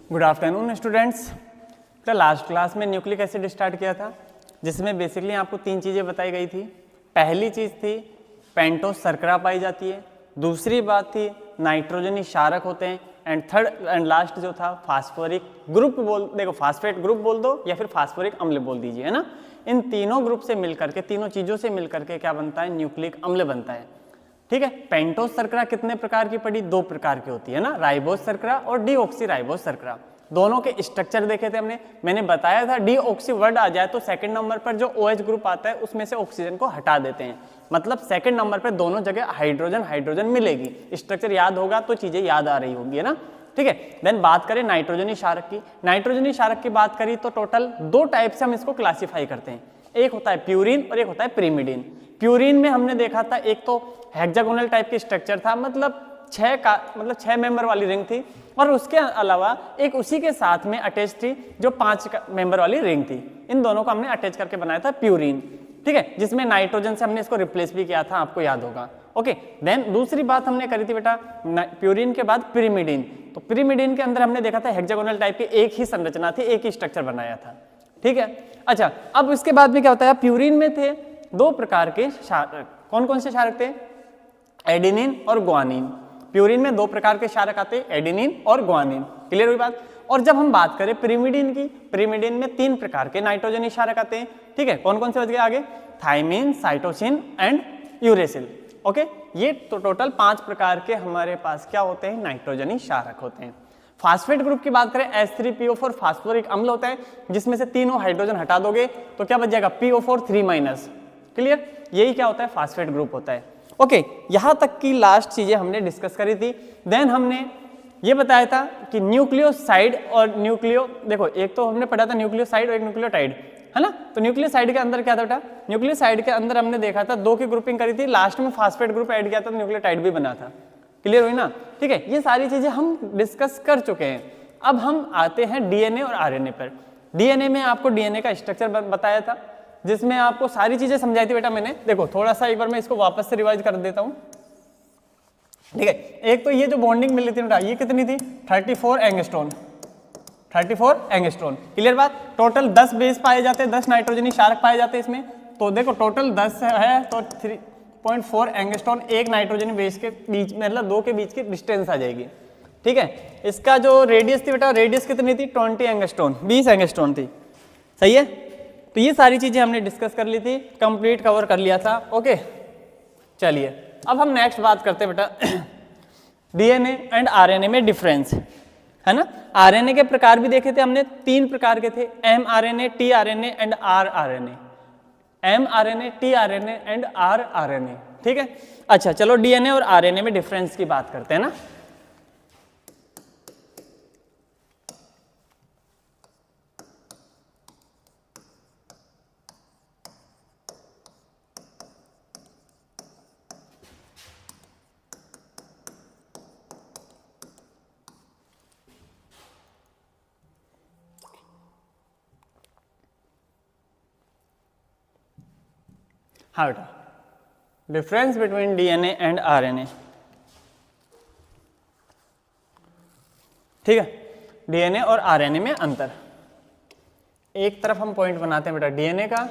Good afternoon students. तो last class में nucleic acid start किया था, जिसमें बेसिकली आपको तीन चीज़ें बताई गई थी। पहली चीज़ थी पेंटोस शर्करा पाई जाती है, दूसरी बात थी नाइट्रोजनी क्षारक होते हैं, एंड थर्ड एंड लास्ट जो था फास्फोरिक ग्रुप देखो फास्फेट ग्रुप बोल दो या फिर फास्फोरिक अम्ल बोल दीजिए, है ना। इन तीनों ग्रुप से मिलकर के, तीनों चीज़ों से मिलकर के क्या बनता है, न्यूक्लिक अम्ल बनता है। ठीक है। पेंटोस शर्करा कितने प्रकार की पड़ी, दो प्रकार की होती है ना, राइबोस शर्करा और डीऑक्सी राइबोस शर्करा। दोनों के स्ट्रक्चर देखे थे हमने, मैंने बताया था डीऑक्सी वर्ड आ जाए तो सेकंड नंबर पर जो OH ग्रुप आता है उसमें से ऑक्सीजन को हटा देते हैं, मतलब सेकंड नंबर पर दोनों जगह हाइड्रोजन हाइड्रोजन मिलेगी। स्ट्रक्चर याद होगा तो चीजें याद आ रही होगी, है ना। ठीक है। देन बात करें नाइट्रोजनी क्षारक की। नाइट्रोजनी क्षारक की बात करी तो टोटल दो टाइप से हम इसको क्लासीफाई करते हैं, एक होता है प्यूरिन और एक होता है प्रीमिडिन। प्यूरिन में हमने देखा था एक तो हेक्सागोनल टाइप की स्ट्रक्चर था, मतलब छह मेंबर वाली रिंग थी, और उसके अलावा एक उसी के साथ में अटैच थी जो 5 मेंबर वाली रिंग थी। इन दोनों को हमने अटैच करके बनाया था प्यूरिन। ठीक है, जिसमें नाइट्रोजन से हमने इसको रिप्लेस भी किया था, आपको याद होगा। ओके। देन दूसरी बात हमने करी थी बेटा प्यूरिन के बाद पिरिमिडिन। तो पिरिमिडिन के अंदर हमने देखा था हेक्सागोनल टाइप की एक ही संरचना थी, एक ही स्ट्रक्चर बनाया था। ठीक है। अच्छा, अब इसके बाद में क्या होता है, प्यूरिन में थे दो प्रकार के क्षारक। कौन कौन से क्षारक थे, एडेनिन और ग्वानिन। प्यूरिन में दो प्रकार के क्षारक आते हैं, एडेनिन और ग्वानिन। क्लियर हुई बात। और जब हम बात करें पिरिमिडिन की, पिरिमिडिन में 3 प्रकार के नाइट्रोजनी क्षारक आते हैं। ठीक है, कौन कौन से बच गए आगे, thymine, cytosine and uracil. Okay, ये तो टोटल 5 प्रकार के हमारे पास क्या होते हैं, नाइट्रोजनी क्षारक होते हैं। फास्फेट ग्रुप की बात करें, H3PO4 फास्फोरिक अम्ल होता है, जिसमें से तीनों हाइड्रोजन हटा दोगे तो क्या बच जाएगा, PO4 3-। क्लियर, यही क्या होता है, फास्फेट ग्रुप होता है। ओके, यहां तक की लास्ट चीजें हमने डिस्कस करी थी। देन हमने ये बताया था कि न्यूक्लियोसाइड और देखो एक तो हमने पढ़ा था न्यूक्लियोसाइड और एक न्यूक्लियोटाइड, है ना। तो न्यूक्लियोसाइड के अंदर क्या था बेटा, न्यूक्लियोसाइड के अंदर हमने देखा था 2 की ग्रुपिंग करी थी, लास्ट में फास्फेट ग्रुप ऐड किया था, न्यूक्लियोटाइड भी बना था। क्लियर हुई ना। ठीक है, ये सारी चीजें हम डिस्कस कर चुके हैं। अब हम आते हैं डीएनए और आरएनए पर। डीएनए में आपको डीएनए का स्ट्रक्चर बताया था, जिसमें आपको सारी चीजें समझाई थी बेटा मैंने। देखो थोड़ा सा एक बार मैं इसको वापस से रिवाइज कर देता हूं। ठीक है, एक तो ये जो बॉन्डिंग मिली थी बेटा, ये कितनी थी, 34 एंगस्ट्रॉन। 34 एंगस्ट्रॉन। क्लियर बात। टोटल 10 बेस पाए जाते हैं, 10 नाइट्रोजनी क्षारक पाए जाते हैं इसमें। तो देखो टोटल 10 है तो 3.4 एंगस्ट्रॉन एक नाइट्रोजनी बेस के बीच, मतलब 2 के बीच की डिस्टेंस आ जाएगी। ठीक है, इसका जो रेडियस थी बेटा, रेडियस कितनी थी, 20 एंगस्ट्रॉन, 20 एंगस्ट्रॉन थी। सही है। तो ये सारी चीजें हमने डिस्कस कर ली थी, कंप्लीट कवर कर लिया था। ओके, चलिए अब हम नेक्स्ट बात करते हैं बेटा डीएनए एंड आरएनए में डिफरेंस, है ना। आरएनए के प्रकार भी देखे थे हमने, 3 प्रकार के थे, mRNA, tRNA and rRNA। mRNA, tRNA and rRNA। ठीक है। अच्छा चलो डीएनए और आरएनए में डिफरेंस की बात करते हैं ना। हाँ बेटा, difference between DNA and RNA. ठीक है, डीएनए और आरएनए में अंतर। एक तरफ हम पॉइंट बनाते हैं बेटा डीएनए का,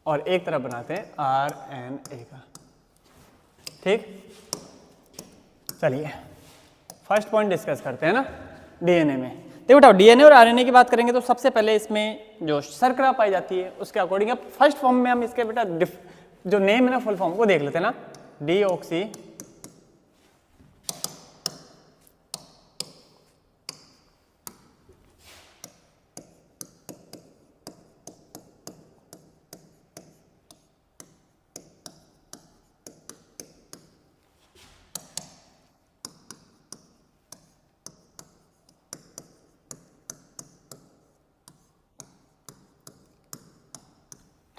और एक तरफ बनाते हैं आरएनए का। ठीक, चलिए फर्स्ट पॉइंट डिस्कस करते हैं ना डीएनए में। देखो बेटा, डीएनए और आरएनए की बात करेंगे तो सबसे पहले इसमें जो शर्करा पाई जाती है उसके अकॉर्डिंग फर्स्ट फॉर्म में हम इसके बेटा जो नेम है ना, फुल फॉर्म को देख लेते हैं ना, डीऑक्सी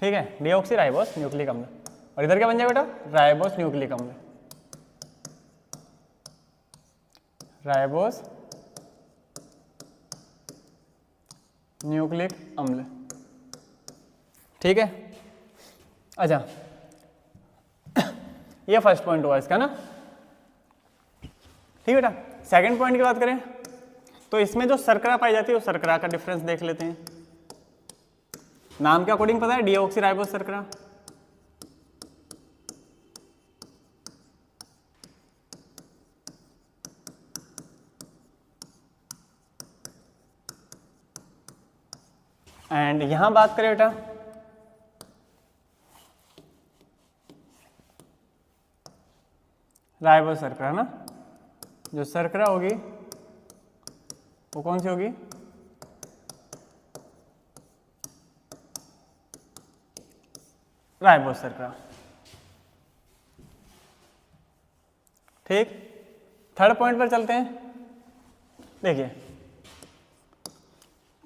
ठीक है, डीऑक्सी राइबोस न्यूक्लिक अम्ल। और इधर क्या बन जाएगा बेटा, राइबोस न्यूक्लिक अम्ल। राइबोस न्यूक्लिक अम्ल। ठीक है, अच्छा ये फर्स्ट पॉइंट हुआ इसका ना। ठीक है बेटा, सेकंड पॉइंट की बात करें तो इसमें जो शर्करा पाई जाती है वो शर्करा का डिफरेंस देख लेते हैं। नाम के अकॉर्डिंग पता है, डीऑक्सी राइबोस शर्करा। एंड यहां बात करें बेटा राइबोस शर्करा ना, जो शर्करा होगी वो कौन सी होगी, राइबोस शर्करा। ठीक, थर्ड पॉइंट पर चलते हैं। देखिए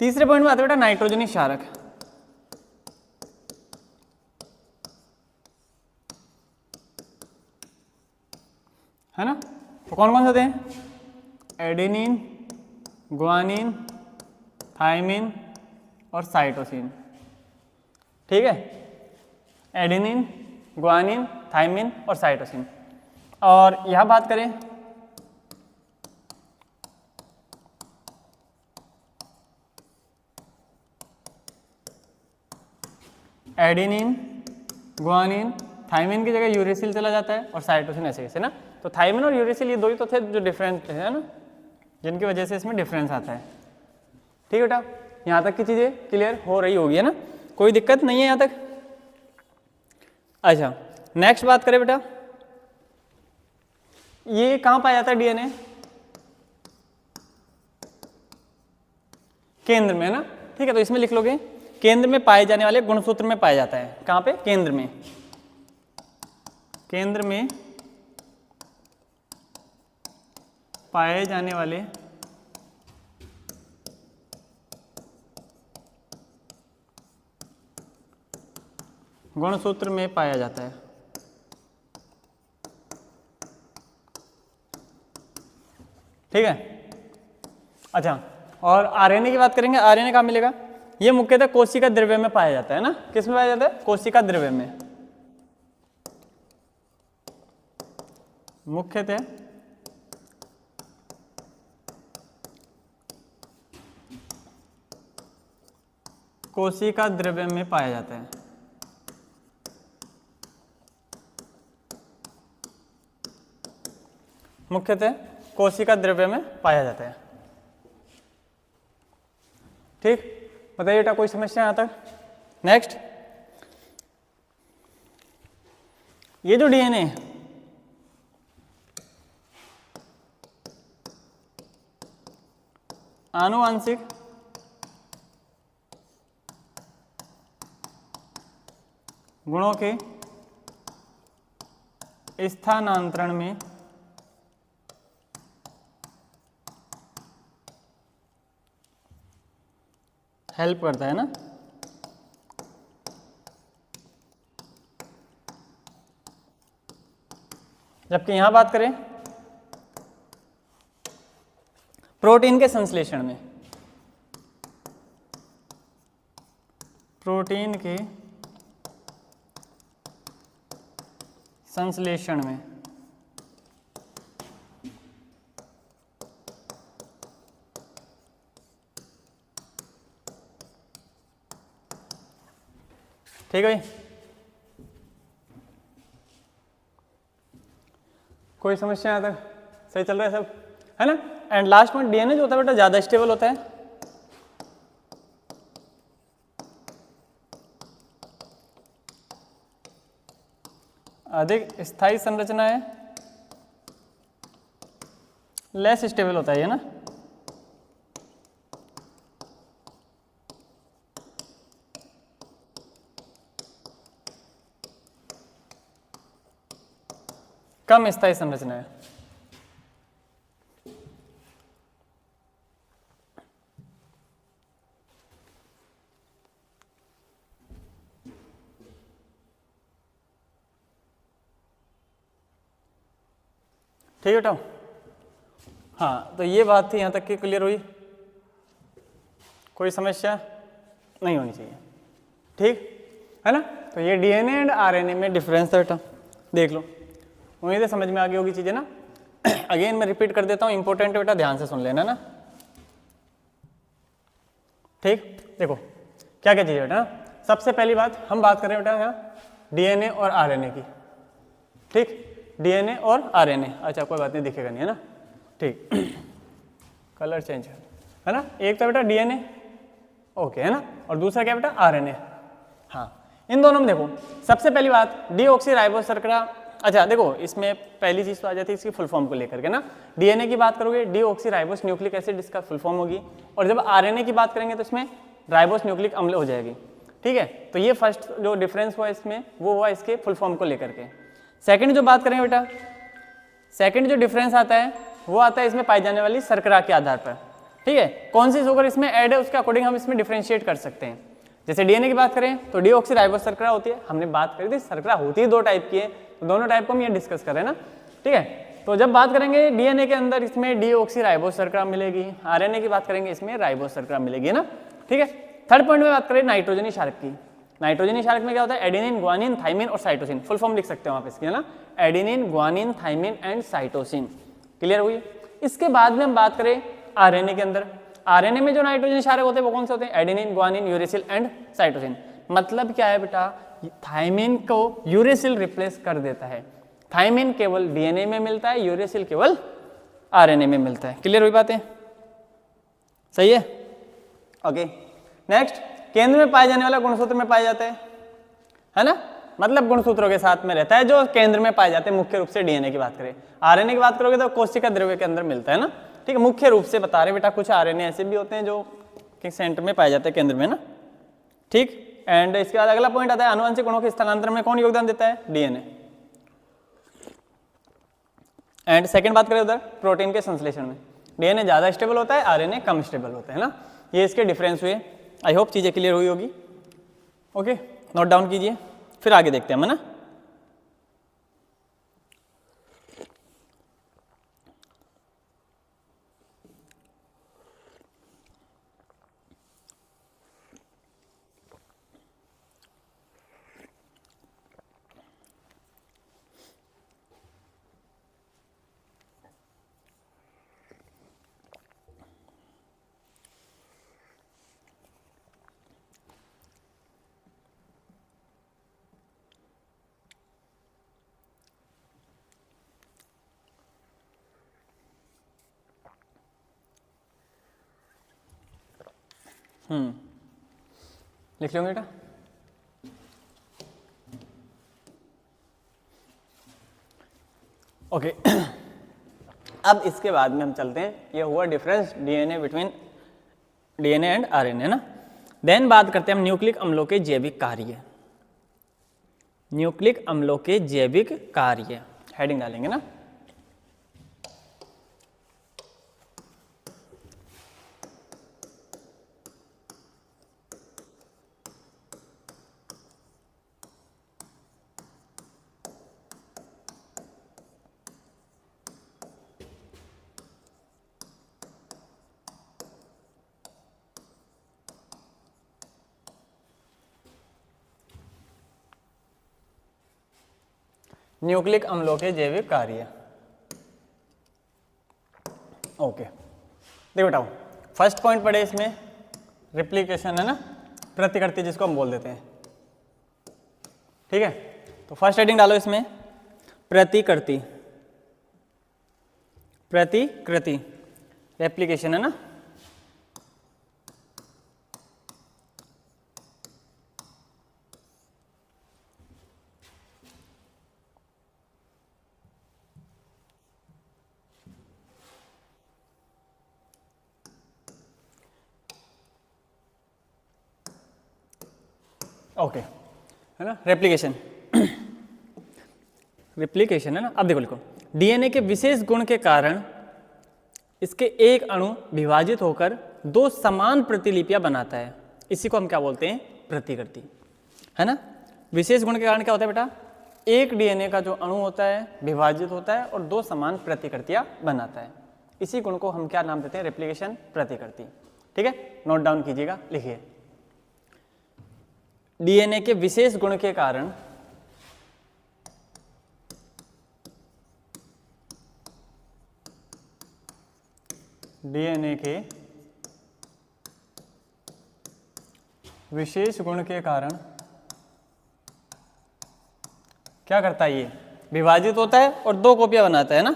तीसरे पॉइंट में आते बेटा नाइट्रोजनी क्षारक। है ना, तो कौन कौन से हैं, एडेनिन, ग्वानिन, थायमिन और साइटोसिन। ठीक है, एडेनिन, ग्वानिन, थायमिन और साइटोसिन। और यहां बात करें एडेनिन, ग्वानिन, थायमिन की जगह यूरेसिल चला जाता है और साइटोसिन ऐसे कैसे ना। तो थायमिन और यूरेसिल ये दो ही तो थे जो डिफरेंट है ना, जिनकी वजह से इसमें डिफरेंस आता है। ठीक है बेटा, यहाँ तक की चीज़ें क्लियर हो रही होगी है ना, कोई दिक्कत नहीं है यहाँ तक। अच्छा नेक्स्ट बात करें बेटा, ये कहाँ पाया जाता है डीएनए, केंद्र में ना। ठीक है, तो इसमें लिख लोगे केंद्र में पाए जाने वाले गुणसूत्र में पाया जाता है। कहाँ पे, केंद्र में। केंद्र में पाए जाने वाले गुणसूत्र में पाया जाता है। ठीक है, अच्छा और आरएनए की बात करेंगे। आरएनए कहाँ मिलेगा, ये मुख्यतः कोशिका द्रव्य में पाया जाता है ना। किस में पाया जाता है, कोशिका द्रव्य में। मुख्यतः कोशिका द्रव्य में पाया जाता है। मुख्यतः कोशिका द्रव्य में पाया जाता है। ठीक, बताइए बेटा कोई समस्या यहाँ तक। नेक्स्ट, ये जो डीएनए आनुवांशिक गुणों के स्थानांतरण में हेल्प करता है ना। जबकि यहां बात करें प्रोटीन के संश्लेषण में, प्रोटीन के संश्लेषण में ठीक है भाई, कोई समस्या यहाँ तक सही चल रहा है सब, है ना। एंड लास्ट में डीएनए जो होता है बेटा ज्यादा स्टेबल होता है। अधिक स्थायी संरचना है, लेस स्टेबल होता है ये ना। कम स्थायी संरचना है। ठीक है बेटा, हाँ, तो ये बात थी, यहाँ तक की क्लियर हुई? कोई समस्या नहीं होनी चाहिए, ठीक है ना? तो ये डीएनए एंड आरएनए में डिफरेंस है बेटा, देख लो। उम्मीद है समझ में आ गई होगी चीज़ें ना। अगेन मैं रिपीट कर देता हूँ, इंपॉर्टेंट है बेटा, ध्यान से सुन लेना ना, ठीक। देखो क्या क्या चीज़ है बेटा, सबसे पहली बात हम बात करें बेटा यहाँ डीएनए और आरएनए की, ठीक। डीएनए और आरएनए, अच्छा कोई बात नहीं, दिखेगा नहीं है ना, ठीक। कलर चेंज है ना, एक तो बेटा डीएनए, ओके है ना, और दूसरा क्या बेटा आरएनए। हाँ, इन दोनों में देखो सबसे पहली बात डीऑक्सीराइबोस शर्करा। अच्छा देखो, इसमें पहली चीज तो आ जाती है इसकी फुल फॉर्म को लेकर के ना, डीएनए की बात करोगे डीऑक्सीराइबोस न्यूक्लिक एसिड इसका फुल फॉर्म होगी, और जब आरएनए की बात करेंगे तो इसमें राइबोस न्यूक्लिक अम्ल हो जाएगी, ठीक है। तो ये फर्स्ट जो डिफरेंस हुआ इसमें वो हुआ इसके फुल फॉर्म को लेकर के। सेकंड जो बात करेंगे बेटा, सेकंड जो डिफरेंस आता है वो आता है इसमें पाई जाने वाली शर्करा के आधार पर, ठीक है। कौन सी शुगर इसमें ऐड है उसके अकॉर्डिंग हम इसमें डिफरेंशिएट कर सकते हैं। जैसे डीएनए की बात करें तो डीऑक्सीराइबोस शर्करा होती है, हमने बात करी थी शर्करा होती है दो टाइप की है, तो दोनों टाइप को हम ये डिस्कस करें ना, ठीक है। तो जब बात करेंगे डीएनए के अंदर इसमें डीऑक्सीराइबोस शर्करा मिलेगी, आरएनए की बात करेंगे इसमें राइबोस शर्करा मिलेगी ना, ठीक है। थर्ड पॉइंट में बात करें नाइट्रोजनी क्षारक की। नाइट्रोजनी क्षारक में क्या होता है, एडेनिन, ग्वानिन, थाइमिन और साइटोसिन, फुल फॉर्म लिख सकते हो आप इसकी है ना, adenine, guanine, thymine and cytosine, clear हुई। इसके बाद में हम बात करें आरएनए के अंदर, आरएनए में जो नाइट्रोजन क्षारक होते हैं वो कौन से होते हैं, adenine, guanine, uracil and cytosine. मतलब क्या है बेटा, थाइमिन को यूरेसिल रिप्लेस कर देता है, थाइमिन केवल डीएनए में मिलता है, यूरेसिल केवल आरएनए में मिलता है, क्लियर हुई बातें, सही है, ओके। नेक्स्ट, केंद्र में पाए जाने वाला गुणसूत्र में पाया जाता है ना, मतलब गुणसूत्रों के साथ में रहता है जो केंद्र में पाए जाते हैं, मुख्य रूप से डीएनए की बात करें। आरएनए की बात करोगे तो कोशिका द्रव्य के अंदर मिलता है ना, ठीक है, मुख्य रूप से बता रहे बेटा, कुछ आरएनए ऐसे भी होते हैं जो सेंटर में पाए जाते हैं, केंद्र में ना, ठीक। एंड इसके बाद अगला पॉइंट आता है आनुवंशिक गुणों के स्थानांतरण में कौन योगदान देता है, डीएनए। एंड सेकंड बात करें उधर प्रोटीन के संश्लेषण में, डीएनए ज्यादा स्टेबल होता है, आरएनए कम स्टेबल होता है ना, ये इसके डिफरेंस हुए। आई होप चीजें क्लियर हुई होगी, ओके, नोट डाउन कीजिए, फिर आगे देखते हैं हम है ना। लिख लोगे बेटा, ओके। अब इसके बाद में हम चलते हैं, ये हुआ difference DNA between DNA and RNA ना। देन बात करते हैं हम न्यूक्लिक अम्लों के जैविक कार्य, न्यूक्लिक अम्लों के जैविक कार्य, हेडिंग डालेंगे ना। न्यूक्लिक अम्लों के जैविक कार्य, ओके। देखो बेटा, फर्स्ट पॉइंट पढ़े इसमें रिप्लिकेशन है ना, प्रतिकृति जिसको हम बोल देते हैं, ठीक है। तो फर्स्ट हेडिंग डालो इसमें प्रतिकृति, प्रतिकृति रेप्लिकेशन है ना, ओके है ना, रेप्लिकेशन, रेप्लिकेशन है ना। अब देखो लिखो, डीएनए के विशेष गुण के कारण इसके एक अणु विभाजित होकर दो समान प्रतिलिपियां बनाता है, इसी को हम क्या बोलते हैं, प्रतिकृति है ना। विशेष गुण के कारण क्या होता है बेटा, एक डीएनए का जो अणु होता है विभाजित होता है और दो समान प्रतिकृतियां बनाता है, इसी गुण को हम क्या नाम देते हैं? रेप्लिकेशन प्रतिकृति। ठीक है, नोट डाउन कीजिएगा, लिखिए। डीएनए के विशेष गुण के कारण डीएनए के विशेष गुण के कारण क्या करता है? ये विभाजित होता है और 2 कॉपियां बनाता है ना।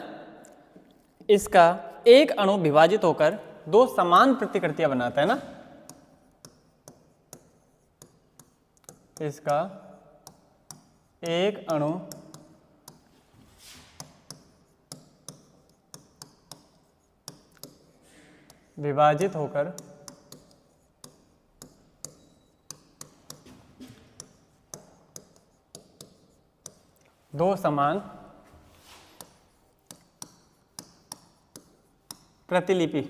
इसका एक अणु विभाजित होकर 2 समान प्रतिकृतियां बनाता है ना। इसका एक अणु विभाजित होकर 2 समान प्रतिलिपि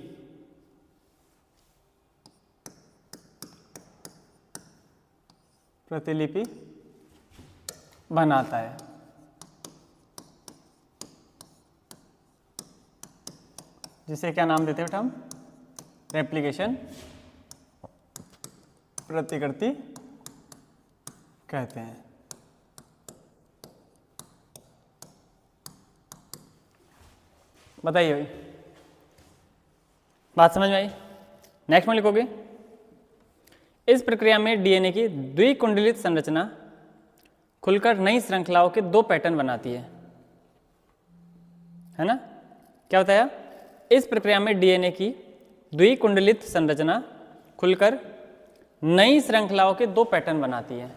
बनाता है। जिसे क्या नाम देते हैं बेटा हम? रेप्लिकेशन प्रतिकृति कहते हैं। बताइए भाई, बात समझ में आई? नेक्स्ट में लिखोगे, इस प्रक्रिया में डीएनए की द्विकुंडलित संरचना खुलकर नई श्रृंखलाओं के 2 पैटर्न बनाती है ना। क्या बताया? इस प्रक्रिया में डीएनए की द्विकुंडलित संरचना खुलकर नई श्रृंखलाओं के 2 पैटर्न बनाती है।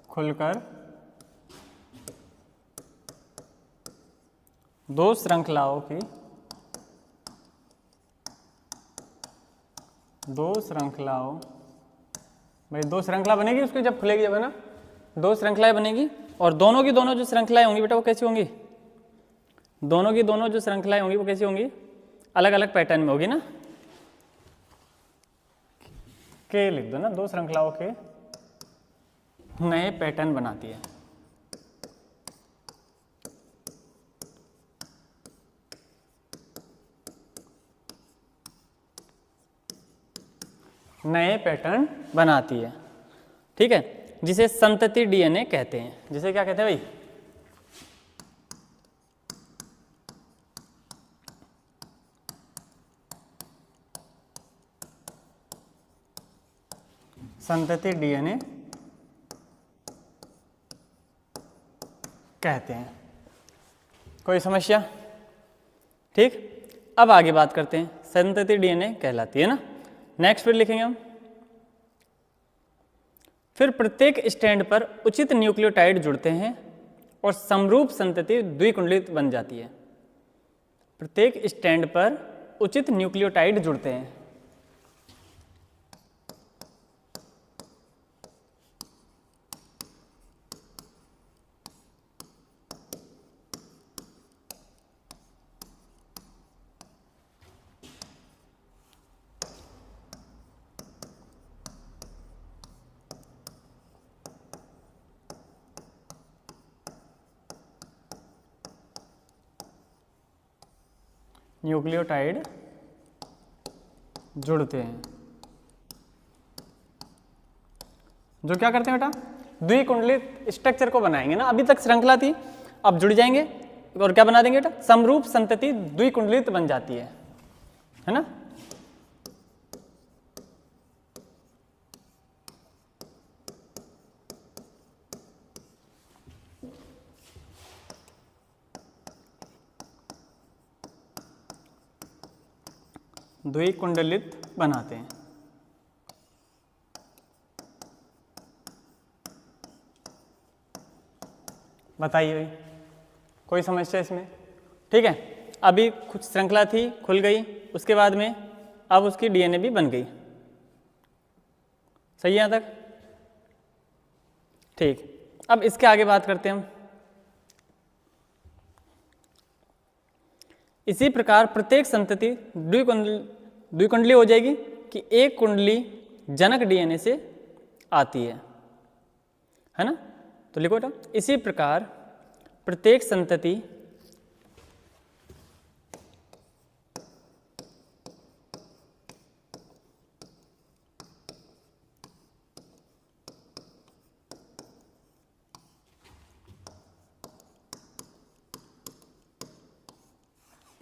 खुलकर 2 श्रृंखलाओं की 2 श्रृंखलाओं, भाई 2 श्रृंखला बनेगी उसकी जब खुलेगी, जब है ना 2 श्रृंखलाएं बनेगी। और दोनों की दोनों जो श्रृंखलाएं होंगी बेटा वो कैसी होंगी? दोनों की दोनों जो श्रृंखलाएं होंगी वो कैसी होंगी? अलग अलग पैटर्न में होगी ना। के लिख दो ना, 2 श्रृंखलाओं के नए पैटर्न बनाती है। नए पैटर्न बनाती है, ठीक है, जिसे संतति डीएनए कहते हैं। जिसे क्या कहते हैं भाई? संतति डीएनए कहते हैं। कोई समस्या? ठीक, अब आगे बात करते हैं। संतति डीएनए कहलाती है ना। नेक्स्ट फिर लिखेंगे हम, फिर प्रत्येक स्टैंड पर उचित न्यूक्लियोटाइड जुड़ते हैं और समरूप संतति द्विकुंडलित बन जाती है। प्रत्येक स्टैंड पर उचित न्यूक्लियोटाइड जुड़ते हैं। न्यूक्लियोटाइड जुड़ते हैं, जो क्या करते हैं बेटा? द्विकुंडलित स्ट्रक्चर को बनाएंगे ना। अभी तक श्रृंखला थी, अब जुड़ जाएंगे और क्या बना देंगे बेटा? समरूप संतति द्विकुंडलित बन जाती है ना। द्विकुंडलित बनाते हैं। बताइए कोई समस्या इसमें? ठीक है, अभी कुछ श्रृंखला थी, खुल गई, उसके बाद में अब उसकी डीएनए भी बन गई। सही है यहाँ तक? ठीक, अब इसके आगे बात करते हैं हम। इसी प्रकार प्रत्येक संतति द्विकुंडली हो जाएगी कि एक कुंडली जनक डीएनए से आती है ना? तो लिखो बेटा, इसी प्रकार प्रत्येक संतति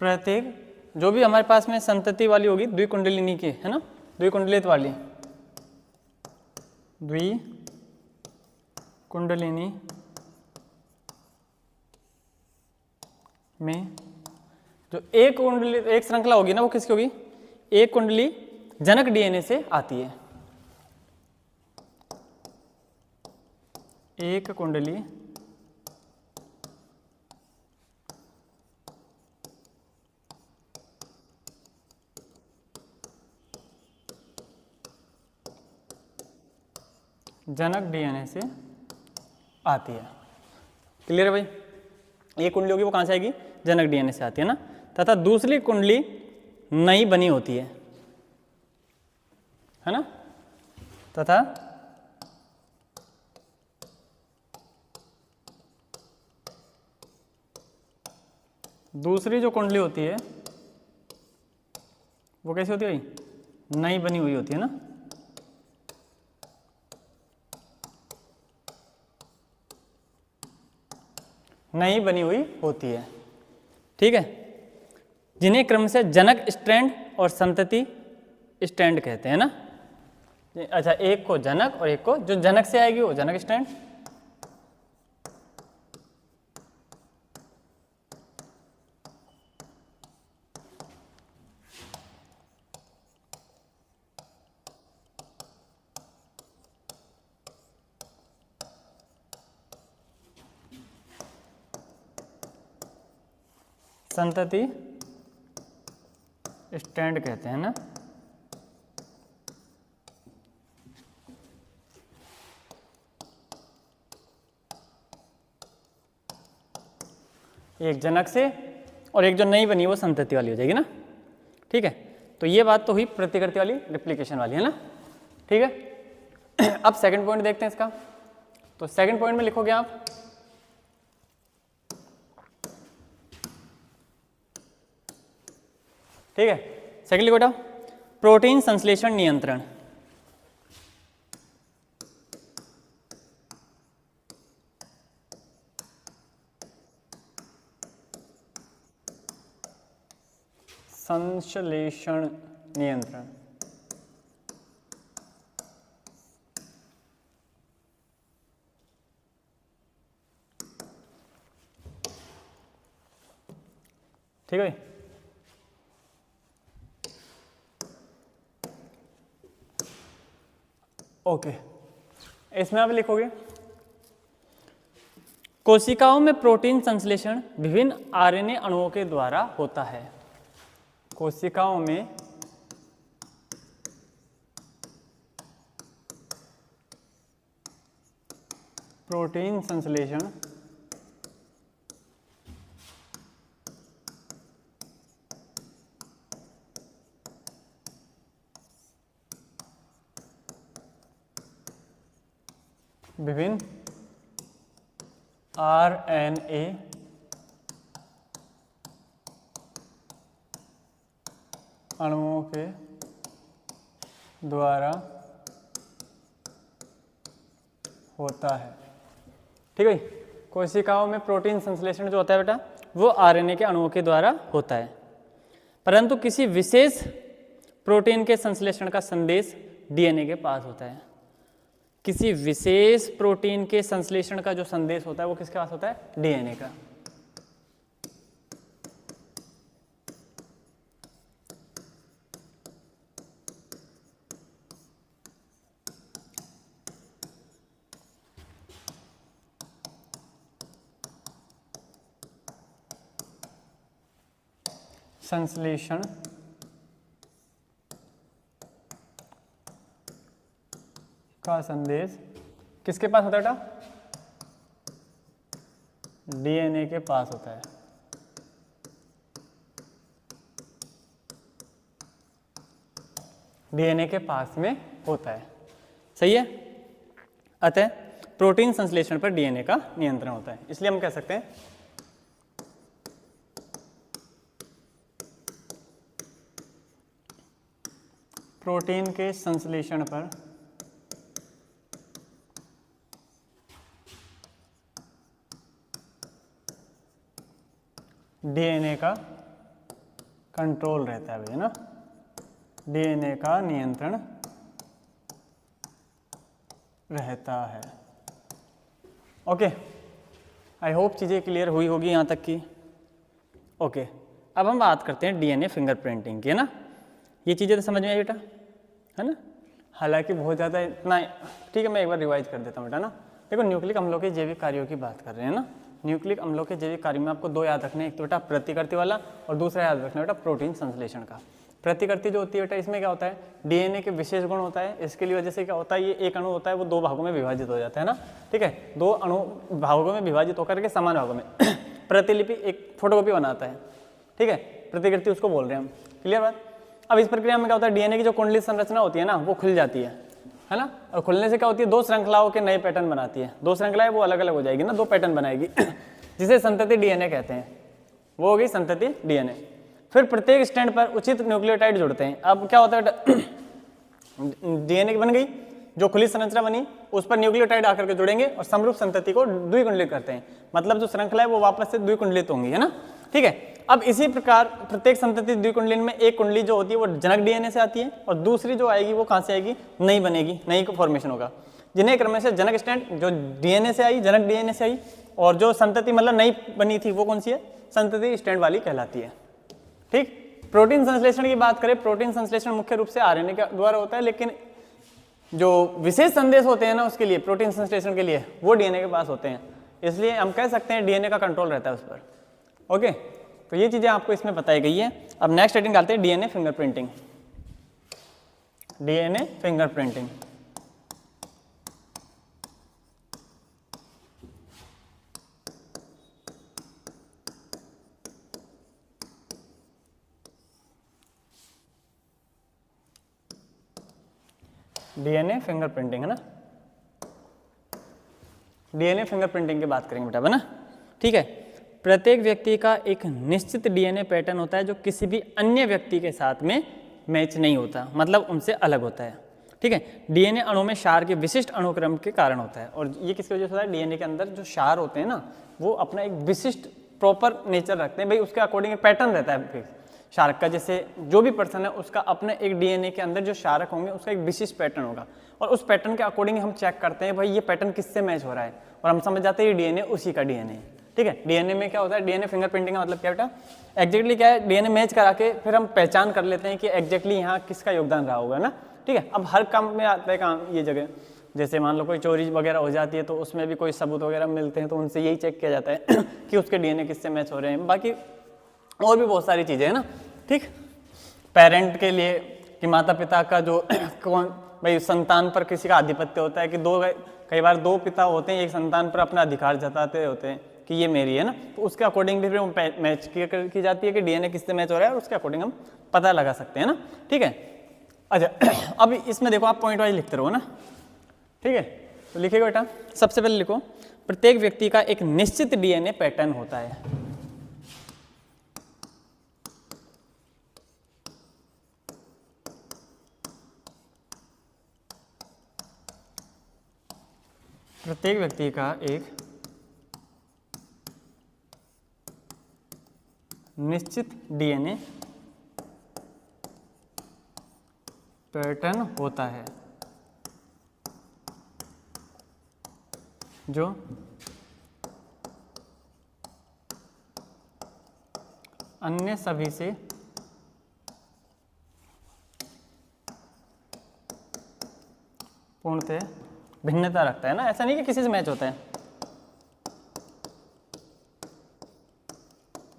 प्रत्येक जो भी हमारे पास में संतति वाली होगी द्विकुंडलिनी की, है ना, द्विकुंडलित वाली, द्विकुंडलिनी में जो एक कुंडली, एक श्रृंखला होगी ना, वो किसकी होगी? एक कुंडली जनक डीएनए से आती है। एक कुंडली जनक डीएनए से आती है। क्लियर है भाई? एक कुंडली होगी वो कहाँ से आएगी? जनक डीएनए से आती है ना। तथा दूसरी कुंडली नई बनी होती है ना। तथा दूसरी जो कुंडली होती है वो कैसी होती है भाई? नई बनी हुई होती है ना। नई बनी हुई होती है, ठीक है, जिन्हें क्रम से जनक स्ट्रैंड और संतति स्ट्रैंड कहते हैं ना। अच्छा, एक को जनक और एक को जो जनक से आएगी वो जनक स्ट्रैंड, संतति स्टैंड कहते हैं ना। एक जनक से और एक जो नई बनी वो संतति वाली हो जाएगी ना। ठीक है, तो ये बात तो हुई प्रतिकृति वाली, रिप्लिकेशन वाली, है ना। ठीक है, अब सेकंड पॉइंट देखते हैं इसका। तो सेकंड पॉइंट में लिखोगे आप ठीक है, सेकंड लिखो बेटा, प्रोटीन संश्लेषण नियंत्रण। संश्लेषण नियंत्रण, ठीक है। ओके, इसमें आप लिखोगे कोशिकाओं में प्रोटीन संश्लेषण विभिन्न आरएनए अणुओं के द्वारा होता है। कोशिकाओं में प्रोटीन संश्लेषण विभिन्न आरएनए अणुओं के द्वारा होता है। ठीक है, कोशिकाओं में प्रोटीन संश्लेषण जो होता है बेटा वो आरएनए के अणुओं के द्वारा होता है, परंतु किसी विशेष प्रोटीन के संश्लेषण का संदेश डीएनए के पास होता है। किसी विशेष प्रोटीन के संश्लेषण का जो संदेश होता है वो किसके पास होता है? डीएनए का। संश्लेषण का संदेश किसके पास होता है बेटा? डीएनए के पास होता है। डीएनए के पास में होता है, सही है। अतः प्रोटीन संश्लेषण पर डीएनए का नियंत्रण होता है, इसलिए हम कह सकते हैं प्रोटीन के संश्लेषण पर डीएनए का कंट्रोल रहता है भैया ना, डीएनए का नियंत्रण रहता है। ओके, आई होप चीज़ें क्लियर हुई होगी यहाँ तक की। ओके, अब हम बात करते हैं डीएनए फिंगरप्रिंटिंग की, है ना। ये चीज़ें तो समझ में आई बेटा, है ना। हालांकि बहुत ज़्यादा इतना, ठीक है, मैं एक बार रिवाइज कर देता हूँ बेटा ना। देखो, न्यूक्लिक अम्लों के जैविक कार्यों की बात कर रहे हैं ना। न्यूक्लिक अम्लों के जैविक कार्यों में आपको दो याद रखने, एक तो बेटा प्रतिकृति वाला और दूसरा याद रखना बेटा प्रोटीन संश्लेषण का। प्रतिकृति जो होती है बेटा, इसमें क्या होता है, डीएनए के विशेष गुण होता है। इसके लिए वजह से क्या होता है, ये एक अणु होता है वो दो भागों में विभाजित हो जाता है ना, ठीक है। दो अणु भागों में विभाजित होकर के समान भागों में प्रतिलिपि, एक फोटोकॉपी बनाता है, ठीक है। प्रतिकृति उसको बोल रहे हैं हम, क्लियर बात। अब इस प्रक्रिया में क्या होता है, डीएनए की जो कुंडली संरचना होती है ना, वो खुल जाती है ना। और खुलने से क्या होती है, दो श्रृंखलाओं के नए पैटर्न बनाती है। दो श्रृंखलाएं वो अलग अलग हो जाएगी ना, दो पैटर्न बनाएगी जिसे संतति डीएनए कहते हैं। वो होगी संतति डीएनए। फिर प्रत्येक स्टैंड पर उचित न्यूक्लियोटाइड जुड़ते हैं। अब क्या होता है, डीएनए बन गई, जो खुली संरचना बनी उस पर न्यूक्लियोटाइड आकर के जुड़ेंगे और समरूप संतति को द्विकुंडलित करते हैं। मतलब जो श्रृंखला है वो वापस से द्विकुंडलित होंगी, है ना, ठीक है। अब इसी प्रकार प्रत्येक संतति द्विकुंडलिन में एक कुंडली जो होती है वो जनक डीएनए से आती है और दूसरी जो आएगी वो कहाँ से आएगी, नई बनेगी, नई को फॉर्मेशन होगा, जिन्हें क्रमशः जनक स्टैंड जो डीएनए से आई, जनक डीएनए से आई, और जो संतति मतलब नई बनी थी वो कौन सी है, संतति स्टैंड वाली कहलाती है, ठीक। प्रोटीन संश्लेषण की बात करें, प्रोटीन संश्लेषण मुख्य रूप से आरएनए के द्वारा होता है, लेकिन जो विशेष संदेश होते हैं ना उसके लिए, प्रोटीन संश्लेषण के लिए, वो डीएनए के पास होते हैं। इसलिए हम कह सकते हैं डीएनए का कंट्रोल रहता है उस पर। ओके, तो ये चीजें आपको इसमें बताई गई है। अब नेक्स्ट हेडिंग डालते हैं DNA fingerprinting. DNA fingerprinting, DNA fingerprinting, है ना। डीएनए फिंगरप्रिंटिंग की बात करेंगे बेटा, है ना, ठीक है। प्रत्येक व्यक्ति का एक निश्चित डीएनए पैटर्न होता है जो किसी भी अन्य व्यक्ति के साथ में मैच नहीं होता, मतलब उनसे अलग होता है, ठीक है। डीएनए अणु में क्षार के विशिष्ट अनुक्रम के कारण होता है। और ये किसकी वजह से होता है, डीएनए के अंदर जो क्षार होते हैं ना वो अपना एक विशिष्ट प्रॉपर नेचर रखते हैं भाई, उसके अकॉर्डिंग पैटर्न रहता है क्षारक का। जैसे जो भी पर्सन है उसका अपने एक डीएनए के अंदर जो क्षारक होंगे उसका एक विशिष्ट पैटर्न होगा, और उस पैटर्न के अकॉर्डिंग हम चेक करते हैं भाई ये पैटर्न किससे मैच हो रहा है, और हम समझ जाते हैं ये डीएनए उसी का डीएनए, ठीक है। डीएनए में क्या होता है, डीएनए फिंगरप्रिंटिंग का मतलब क्या बेटा, एग्जैक्टली क्या है, डीएनए मैच करा के फिर हम पहचान कर लेते हैं कि एग्जैक्टली यहाँ किसका योगदान रहा होगा ना, ठीक है। अब हर काम में आता है काम ये जगह, जैसे मान लो कोई चोरी वगैरह हो जाती है तो उसमें भी कोई सबूत वगैरह मिलते हैं तो उनसे यही चेक किया जाता है कि उसके डीएनए किससे मैच हो रहे हैं। बाकी और भी बहुत सारी चीज़ें हैं ना, ठीक। पेरेंट के लिए कि माता पिता का जो कौन भाई संतान पर किसी का आधिपत्य होता है कि कई बार दो पिता होते हैं, एक संतान पर अपना अधिकार जताते होते हैं कि ये मेरी है ना, तो उसके अकॉर्डिंग भी फिर मैच की जाती है कि डीएनए किससे मैच हो रहा है और उसके अकॉर्डिंग हम पता लगा सकते हैं ना, ठीक है। अच्छा अब इसमें देखो आप पॉइंट वाइज लिखते रहो ना, ठीक है। तो लिखिएगा बेटा, सबसे पहले लिखो प्रत्येक व्यक्ति का एक निश्चित डीएनए पैटर्न होता है। प्रत्येक व्यक्ति का एक निश्चित डीएनए पैटर्न होता है जो अन्य सभी से पूर्णतः भिन्नता रखता है ना। ऐसा नहीं कि किसी से मैच होता है,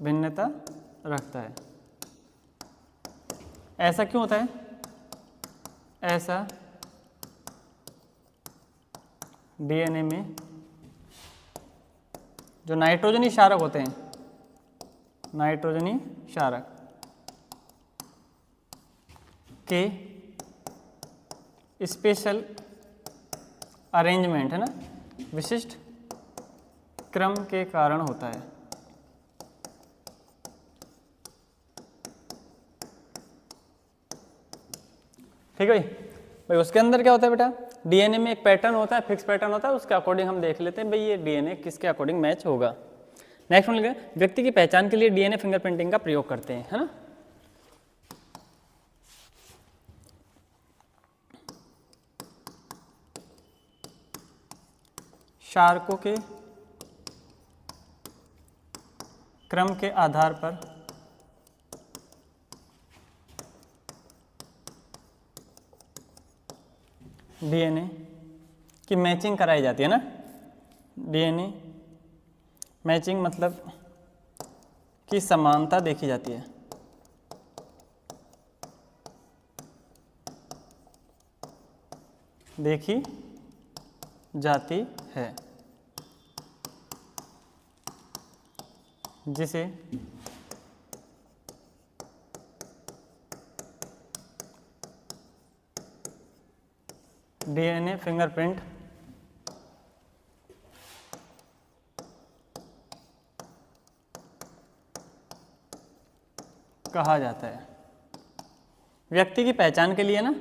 भिन्नता रखता है। ऐसा क्यों होता है? ऐसा डीएनए में जो नाइट्रोजनी क्षारक होते हैं, नाइट्रोजनी क्षारक के स्पेशल अरेंजमेंट है ना, विशिष्ट क्रम के कारण होता है। ठीक है भाई, उसके अंदर क्या होता है बेटा, डीएनए में एक पैटर्न होता है, फिक्स पैटर्न होता है, उसके अकॉर्डिंग हम देख लेते हैं भाई ये डीएनए किसके अकॉर्डिंग मैच होगा। नेक्स्ट वन लिखा, व्यक्ति की पहचान के लिए डीएनए फिंगरप्रिंटिंग का प्रयोग करते हैं, है ना। क्षारकों के क्रम के आधार पर डीएनए की मैचिंग कराई जाती है ना। डीएनए मैचिंग मतलब की समानता देखी जाती है। देखी जाती है, जिसे डीएनए फिंगरप्रिंट कहा जाता है। व्यक्ति की पहचान के लिए ना,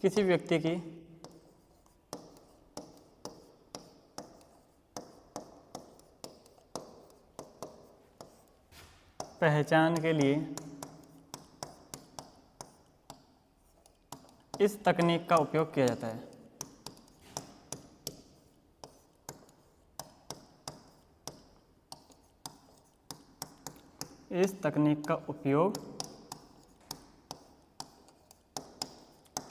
किसी व्यक्ति की पहचान के लिए इस तकनीक का उपयोग किया जाता है। इस तकनीक का उपयोग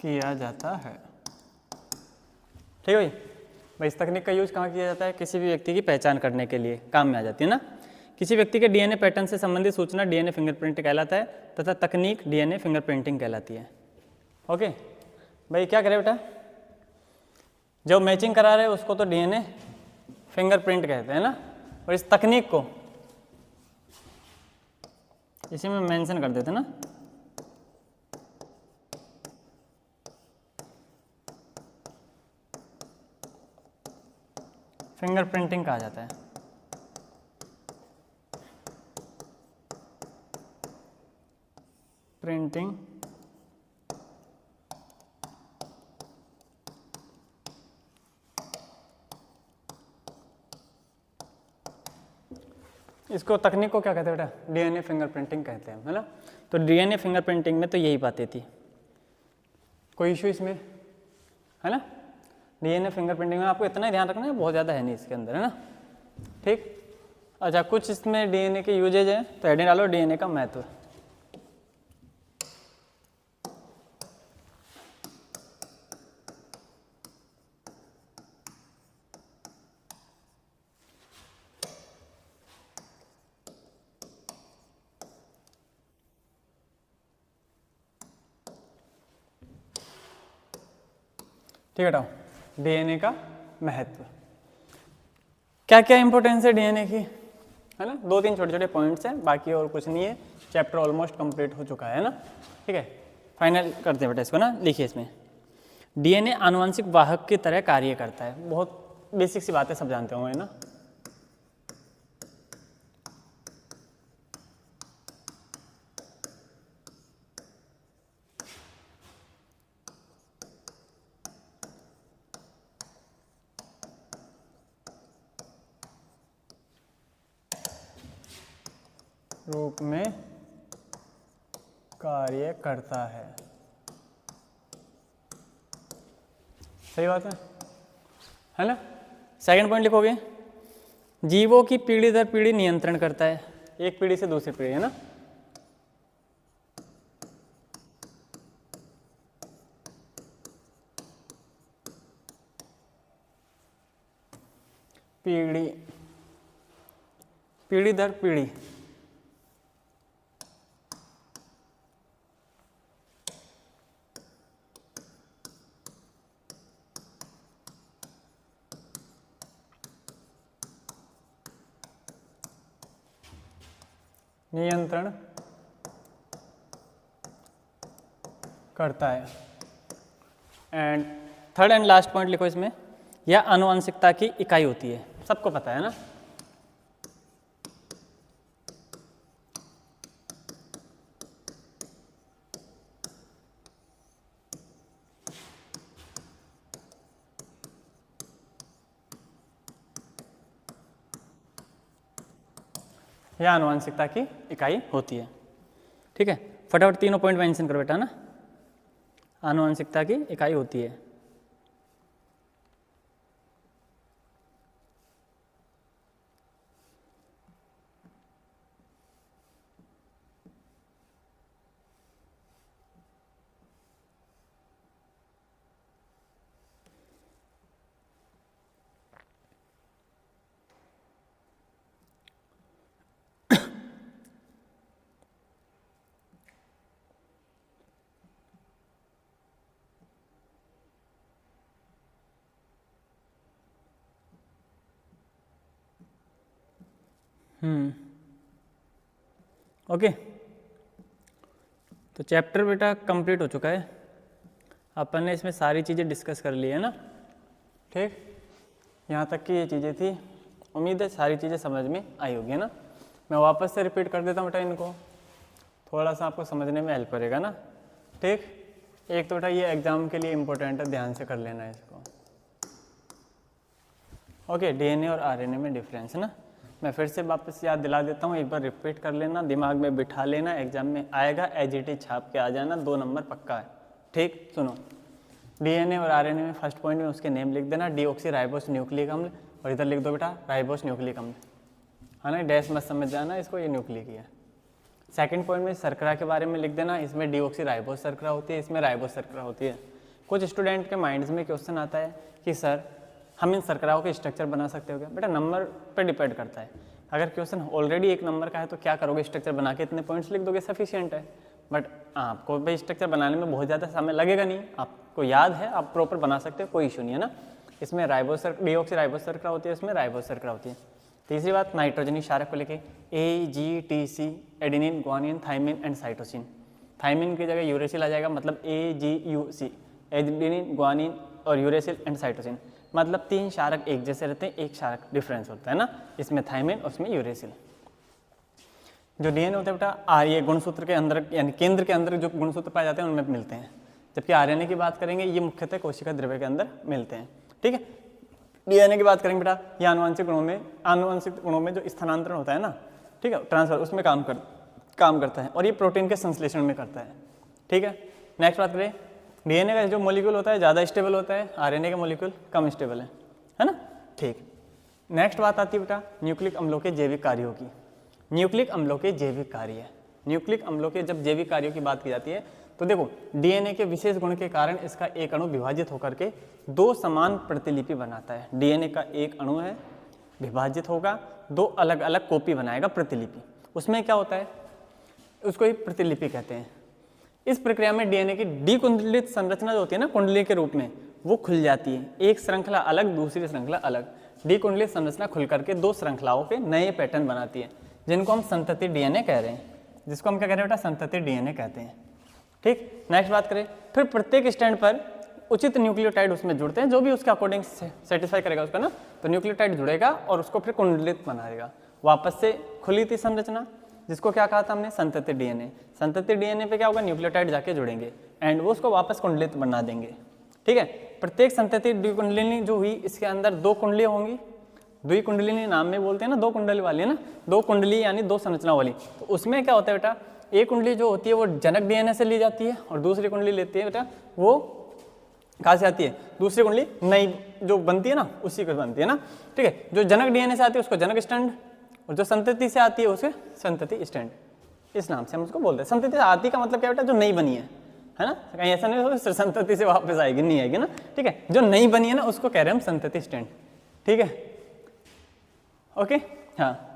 किया जाता है। ठीक है भाई, इस तकनीक का यूज कहाँ किया जाता है? किसी भी व्यक्ति की पहचान करने के लिए काम में आ जाती है ना। किसी व्यक्ति के डीएनए पैटर्न से संबंधित सूचना डीएनए फिंगरप्रिंट कहलाता है तथा तकनीक डीएनए फिंगरप्रिंटिंग कहलाती है। ओके भाई, क्या करें बेटा, जो मैचिंग करा रहे हैं उसको तो डीएनए फिंगरप्रिंट कहते हैं ना, और इस तकनीक को इसी में मेंशन कर देते ना, फिंगरप्रिंटिंग कहा जाता है। प्रिंटिंग इसको तकनीक को क्या कहते हैं बेटा? डीएनए फिंगरप्रिंटिंग कहते हैं, है ना। तो डीएनए फिंगरप्रिंटिंग में तो यही बातें थी, कोई इशू इसमें है ना। डीएनए फिंगरप्रिंटिंग में आपको इतना ही ध्यान रखना है, बहुत ज़्यादा है नहीं इसके अंदर, है ना। ठीक, अच्छा, कुछ इसमें डीएनए के यूजेज हैं, तो हेडिंग डालो डीएनए का महत्व। ठीक है, हटाओ डीएनए का महत्व। क्या क्या इंपॉर्टेंस है डीएनए की, है ना। 2-3 छोटे छोटे पॉइंट्स हैं, बाकी और कुछ नहीं है। चैप्टर ऑलमोस्ट कंप्लीट हो चुका है ना। ठीक है, फाइनल करते हैं बेटा इसको ना। लिखिए इसमें, डीएनए आनुवंशिक वाहक की तरह कार्य करता है। बहुत बेसिक सी बातें सब जानते होंगे ना। रूप में कार्य करता है, सही बात है ना। सेकंड पॉइंट लिखोगे, जीवों की पीढ़ी दर पीढ़ी नियंत्रण करता है, एक पीढ़ी से दूसरी पीढ़ी, है ना। पीढ़ी दर पीढ़ी नियंत्रण करता है। And third and last point लिखो इसमें, यह आनुवंशिकता की इकाई होती है, सबको पता है ना। यह आनुवंशिकता की इकाई होती है। ठीक है, फटाफट तीनों पॉइंट मेंशन करो बेटा ना। आनुवंशिकता की इकाई होती है। ओके, तो चैप्टर बेटा कंप्लीट हो चुका है। अपन ने इसमें सारी चीज़ें डिस्कस कर ली है ना। ठीक, यहाँ तक की ये चीज़ें थी। उम्मीद है सारी चीज़ें समझ में आई होगी, है ना। मैं वापस से रिपीट कर देता हूँ बेटा, इनको थोड़ा सा आपको समझने में हेल्प करेगा ना। ठीक, एक तो बेटा ये एग्जाम के लिए इम्पोर्टेंट है, ध्यान से कर लेना है इसको। ओके, डीएनए और आरएनए में डिफरेंस है ना। मैं फिर से वापस याद दिला देता हूँ, एक बार रिपीट कर लेना, दिमाग में बिठा लेना, एग्जाम में आएगा एज इट इज छाप के आ जाना, 2 नंबर पक्का है। ठीक, सुनो, डीएनए और आरएनए में फर्स्ट पॉइंट में उसके नेम लिख देना, डीऑक्सी राइबोस न्यूक्लिक अम्ल, और इधर लिख दो बेटा राइबोस न्यूक्लिक अम्ल, है ना। डैश मत समझ जाना इसको, ये न्यूक्लिक ही है। सेकंड पॉइंट में शर्करा के बारे में लिख देना, इसमें डीऑक्सी राइबोस शर्करा होती है, इसमें राइबोस शर्करा होती है। कुछ स्टूडेंट के माइंड्स में क्वेश्चन आता है कि सर हम इन शर्कराओं के स्ट्रक्चर बना सकते हो क्या? बेटा नंबर पर डिपेंड करता है। अगर क्वेश्चन ऑलरेडी 1 नंबर का है तो क्या करोगे, स्ट्रक्चर बना के इतने पॉइंट्स लिख दोगे, सफिशिएंट है। बट आपको भाई स्ट्रक्चर बनाने में बहुत ज़्यादा समय लगेगा नहीं, आपको याद है, आप प्रॉपर बना सकते हो, कोई इशू नहीं है ना। इसमें राइबोस डीऑक्सी राइबोस शर्करा होती है, इसमें राइबोस शर्करा होती है। तीसरी बात, नाइट्रोजनी क्षारक को लेके AGTC, adenine, guanine, thymine and cytosine. Thymine की जगह यूरेसिल आ जाएगा, मतलब AGUC, एडेनिन, ग्वानिन और यूरेसिल एंड साइटोसिन। मतलब 3 क्षारक एक जैसे रहते हैं, 1 क्षारक डिफरेंस होता है ना, इसमें थाइमिन और इसमें यूरेसिल। जो डीएनए होता है बेटा ये गुणसूत्र के अंदर, यानी केंद्र के अंदर जो गुणसूत्र पाए जाते हैं उनमें मिलते हैं। जबकि आरएनए की बात करेंगे, ये मुख्यतः कोशिका द्रव्य के अंदर मिलते हैं। ठीक है, डीएनए की बात करेंगे बेटा, ये आनुवंशिक गुणों में जो स्थानांतरण होता है ना, ठीक है, ट्रांसफर, उसमें काम करता है, और ये प्रोटीन के संश्लेषण में करता है। ठीक है, नेक्स्ट बात करें, डीएनए का जो मॉलिक्यूल होता है ज़्यादा स्टेबल होता है, आरएनए का मॉलिक्यूल कम स्टेबल है ना। ठीक, नेक्स्ट बात आती है बेटा न्यूक्लिक अम्लों के जैविक कार्यों की। न्यूक्लिक अम्लों के जैविक कार्य, न्यूक्लिक अम्लों के जब जैविक कार्यों की बात की जाती है तो देखो, डीएनए के विशेष गुण के कारण इसका एक अणु विभाजित होकर के 2 समान प्रतिलिपि बनाता है। डीएनए का एक अणु है, विभाजित होगा, 2 अलग अलग कॉपी बनाएगा, प्रतिलिपि। उसमें क्या होता है, उसको ही प्रतिलिपि कहते हैं। इस प्रक्रिया में डीएनए की डीकुंडलित संरचना जो होती है ना, कुंडली के रूप में, वो खुल जाती है। एक श्रृंखला अलग, दूसरी श्रृंखला अलग। डीकुंडलित संरचना खुल करके 2 श्रृंखलाओं के नए पैटर्न बनाती है, जिनको हम संतति डीएनए कह रहे हैं, जिसको हम क्या कह रहे हैं बेटा, संतति डीएनए कहते हैं। ठीक, नेक्स्ट बात करें, फिर प्रत्येक स्टैंड पर उचित न्यूक्लियोटाइड उसमें जुड़ते हैं, जो भी उसके अकॉर्डिंग सेटिस्फाई करेगा उसका ना, तो न्यूक्लियोटाइड जुड़ेगा और उसको फिर कुंडलित बनाएगा। वापस से खुली थी संरचना, जिसको क्या कहा था हमने, संतति डीएनए। संतति डीएनए पे क्या होगा, न्यूक्लियोटाइड जाके जुड़ेंगे एंड वो उसको वापस कुंडलित बना देंगे। ठीक है, प्रत्येक संतति द्विकुंडलिनी जो हुई, इसके अंदर 2 कुंडलियाँ होंगी। द्विकुंडलिनी नाम में बोलते हैं ना, 2 कुंडली वाली है ना, 2 कुंडली यानी 2 संरचना वाली। तो उसमें क्या होता है बेटा, एक कुंडली जो होती है वो जनक डीएनए से ली जाती है, और दूसरी कुंडली लेती है बेटा वो कहाँ से आती है, दूसरी कुंडली नई जो बनती है ना, उसी को बनती है ना। ठीक है, जो जनक डीएनए से आती है उसको जनक स्टैंड, और जो संतति से आती है उसे संतति स्टैंड, इस नाम से हम उसको बोलते हैं। संतति से आती का मतलब क्या बेटा, जो नई बनी है ना, कहीं ऐसा नहीं हो संतति से वापस आएगी, नहीं आएगी ना। ठीक है, जो नई बनी है ना उसको कह रहे हैं हम संतति स्टैंड। ठीक है, ओके। हाँ,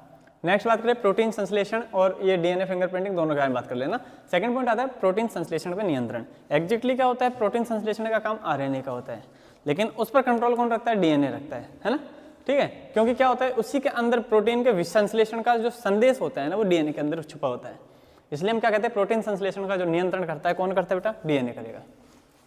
नेक्स्ट बात करें प्रोटीन संश्लेषण और ये डीएनए फिंगरप्रिंटिंग, दोनों के बारे में बात कर लेना। सेकंड पॉइंट आता है प्रोटीन संश्लेषण का नियंत्रण। एग्जैक्टली क्या होता है, प्रोटीन संश्लेषण का काम आरएनए का होता है, लेकिन उस पर कंट्रोल कौन रखता है, डीएनए रखता है ना। ठीक है, क्योंकि क्या होता है उसी के अंदर प्रोटीन के विसंश्लेषण का जो संदेश होता है ना वो डीएनए के अंदर छुपा होता है। इसलिए हम क्या कहते हैं प्रोटीन संश्लेषण का जो नियंत्रण करता है कौन करता है बेटा, डीएनए करेगा।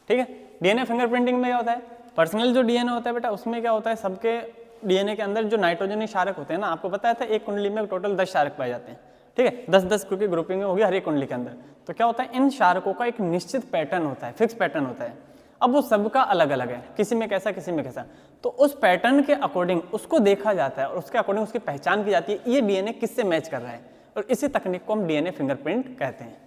ठीक है, डीएनए फिंगरप्रिंटिंग में क्या होता है, पर्सनल जो डीएनए होता है बेटा उसमें क्या होता है सबके डीएनए के अंदर जो नाइट्रोजनी क्षारक होते हैं ना, आपको बताया था एक कुंडली में टोटल 10 क्षारक पाए जाते हैं। ठीक है, 10-10 की ग्रुपिंग होगी हर एक कुंडली के अंदर। तो क्या होता है इन क्षारकों का एक निश्चित पैटर्न होता है, फिक्स पैटर्न होता है। अब वो सबका अलग अलग है, किसी में कैसा किसी में कैसा, तो उस पैटर्न के अकॉर्डिंग उसको देखा जाता है और उसके अकॉर्डिंग उसकी पहचान की जाती है ये डीएनए किससे मैच कर रहा है, और इसी तकनीक को हम डीएनए फिंगरप्रिंट कहते हैं।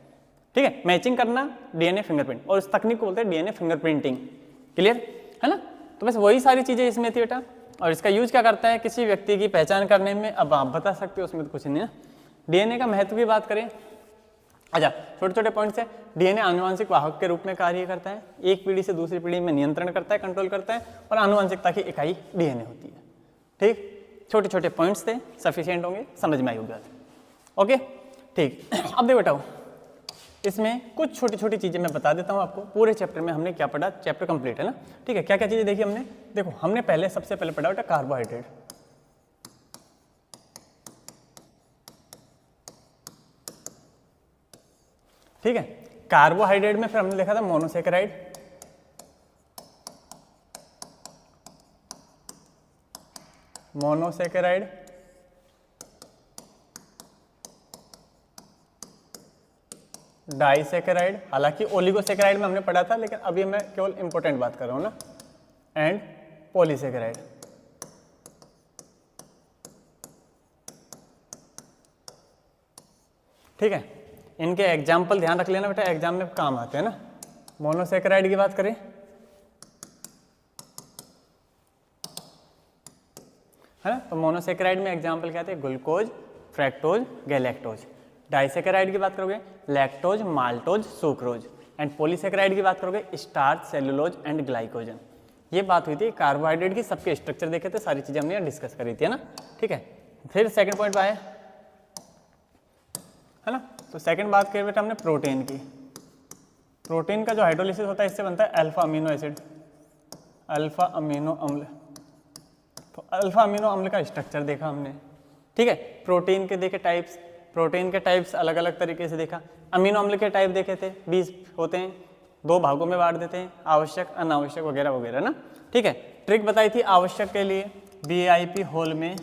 ठीक है, मैचिंग करना डीएनए फिंगरप्रिंट, और इस तकनीक को बोलते हैं डीएनए फिंगरप्रिंटिंग। क्लियर है ना, तो बस वही सारी चीजें इसमें थी बेटा। और इसका यूज क्या करता है किसी व्यक्ति की पहचान करने में, अब आप बता सकते हो उसमें तो कुछ नहीं है। डीएनए का महत्व की बात करें, अच्छा छोटे छोटे पॉइंट्स है। डीएनए आनुवंशिक वाहक के रूप में कार्य करता है, एक पीढ़ी से दूसरी पीढ़ी में नियंत्रण करता है, कंट्रोल करता है, और आनुवंशिकता की इकाई डीएनए होती है। ठीक, छोटे छोटे पॉइंट्स थे, सफिशिएंट होंगे, समझ में आई होगी। ओके ठीक, अब देखो बेटा इसमें कुछ छोटी छोटी चीजें मैं बता देता हूँ आपको। पूरे चैप्टर में हमने क्या पढ़ा, चैप्टर कंप्लीट है ना। ठीक है, क्या क्या चीजें देखी हमने, देखो हमने पहले सबसे पहले पढ़ा बेटा कार्बोहाइड्रेट। ठीक है, कार्बोहाइड्रेट में फिर हमने देखा था मोनोसेकेराइड, मोनोसेकेराइड, डाइसेकेराइड, हालांकि ओलिगोसेकेराइड में हमने पढ़ा था लेकिन अभी मैं केवल इंपॉर्टेंट बात कर रहा हूं ना, एंड पॉलीसेकेराइड। ठीक है, इनके एग्जाम्पल ध्यान रख लेना बेटा, एग्जाम में काम आते हैं ना। मोनोसेकेराइड की बात करें है ना, तो मोनोसेकेराइड में एग्जाम्पल क्या थे, ग्लूकोज, फ्रैक्टोज, गैलेक्टोज। डाइसेकेराइड की बात करोगे lactose, maltose, sucrose. And polysaccharide की बात करोगे स्टार्च, सेलुलोज एंड ग्लाइकोजन। ये बात हुई थी कार्बोहाइड्रेट की, सबके स्ट्रक्चर देखे थे, सारी चीजें हमने डिस्कस करी थी है ना। ठीक है, फिर सेकंड पॉइंट आए है ना, तो सेकंड बात करें बेटा हमने प्रोटीन की। प्रोटीन का जो हाइड्रोलिसिस होता है इससे बनता है alpha amino acid, alpha amino अम्ल। तो अल्फा अमीनो अम्ल का स्ट्रक्चर देखा हमने। ठीक है, प्रोटीन के देखे टाइप्स, प्रोटीन के टाइप्स अलग अलग तरीके से देखा। अमीनो अम्ल के टाइप देखे थे, 20 होते हैं, 2 भागों में बांट देते हैं, आवश्यक, अनावश्यक वगैरह वगैरह ना। ठीक है, ट्रिक बताई थी आवश्यक के लिए BIP होल में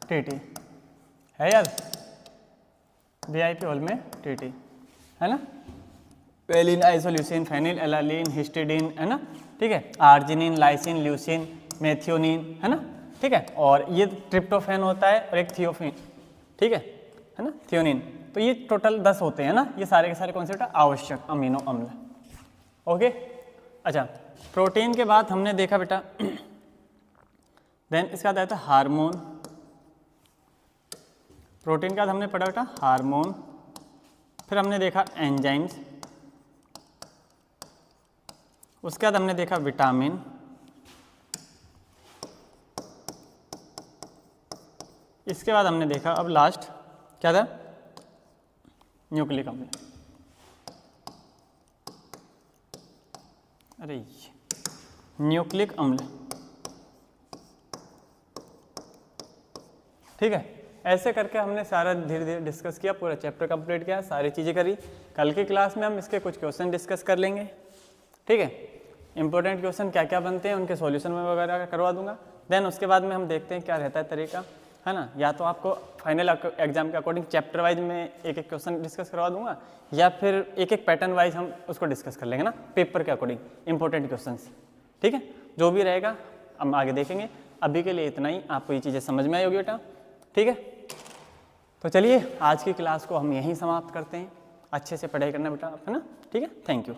TT है यार, BIP होल में TT है ना, valine, isoleucine, phenylalanine, histidine है ना। ठीक है, आर्जिनिन, लाइसिन, ल्यूसिन, मेथियोनिन है ना। ठीक है, और ये ट्रिप्टोफैन होता है और एक थियोफिन। ठीक है ना, थियोनिन। तो ये टोटल 10 होते हैं ना, ये सारे के सारे कॉन्सेप्ट आवश्यक अमीनो अम्ल। ओके, अच्छा प्रोटीन के बाद हमने देखा बेटा देन इसका आता है हार्मोन। प्रोटीन के बाद हमने पढ़ा बेटा हार्मोन, फिर हमने देखा एंजाइम्स, उसके बाद हमने देखा विटामिन, इसके बाद हमने देखा अब लास्ट क्या था, न्यूक्लिक अम्ल। अरे न्यूक्लिक अम्ल। ठीक है, ऐसे करके हमने सारा धीरे धीरे डिस्कस किया, पूरा चैप्टर कंप्लीट किया, सारी चीज़ें करी। कल की क्लास में हम इसके कुछ क्वेश्चन डिस्कस कर लेंगे। ठीक है, इंपॉर्टेंट क्वेश्चन क्या क्या बनते हैं उनके सॉल्यूशन में वगैरह करवा दूंगा। देन उसके बाद में हम देखते हैं क्या रहता है तरीका, है ना। या तो आपको फाइनल एग्जाम के अकॉर्डिंग चैप्टर वाइज में एक एक क्वेश्चन डिस्कस करवा दूंगा, या फिर एक एक पैटर्न वाइज हम उसको डिस्कस कर लेंगे ना, पेपर के अकॉर्डिंग इंपॉर्टेंट क्वेश्चन। ठीक है, जो भी रहेगा हम आगे देखेंगे। अभी के लिए इतना ही, आपको ये चीज़ें समझ में आई होगी बेटा। ठीक है, तो चलिए आज की क्लास को हम यहीं समाप्त करते हैं। अच्छे से पढ़ाई करना बेटा, है ना। ठीक है, थैंक यू।